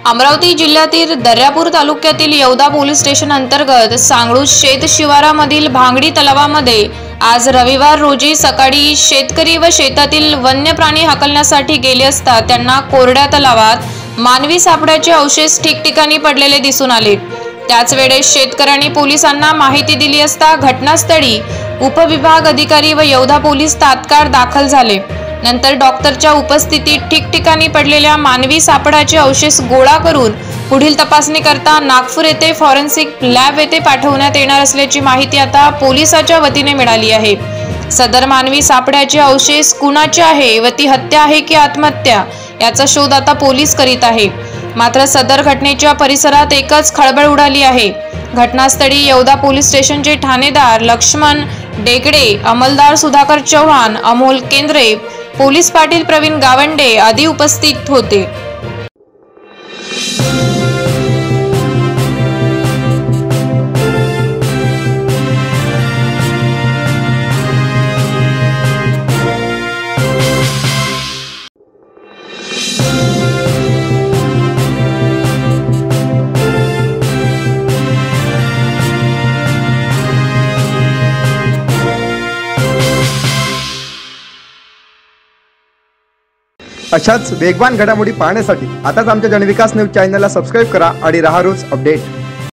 अमरावती जिल्ह्यातील दर्यापूर तालुक्यातील Yevda police station अंतर्गत सांगळूज शेत शिवारामधील भांगडी तलावामध्ये आज रविवार रोजी सकाळी शेतकरी व शेतातील वन्य प्राणी हाकलण्यासाठी गेले असता त्यांना कोरड्या तलावात मानवी सापळ्याचे अवशेष ठिकठिकाणी पडलेले दिसून आले। त्याच वेळेस शेतकऱ्यांनी पोलिसांना माहिती दिली असता घटनास्थळी उपविभाग अधिकारी व येवदा पोलीस तात्काळ दाखल झाले। नंतर डॉक्टरच्या उपस्थितीत ठिकठिकाणी पडलेल्या मानवी सापळ्याचे अवशेष गोळा करून पुढील तपासणी करता नागपूर येथे फॉरेन्सिक लॅब येथे पाठवण्यात येणार असल्याची माहिती आता पोलिसाच्या वतीने मिळाली आहे। सदर मानवी सापळ्याचे अवशेष कुणाचे आहे व ती हत्या आहे की आत्महत्या याचा शोध आता पोलीस करीत आहे। मात्र सदर घटनेच्या परिसरात एकच खळबळ उडाली आहे। घटनास्थळी येवदा पोलीस स्टेशनचे ठाणेदार लक्ष्मण डेगडे, अंमलदार सुधाकर चव्हाण, अमोल केंद्रे, पोलीस पाटील प्रवीण गावंडे आदी उपस्थित होते। अशाच वेगवान घडामोडी पाहण्यासाठी आताच आमच्या जनविकास न्यूज चॅनलला सबस्क्राइब करा आणि रहा रोज अपडेट।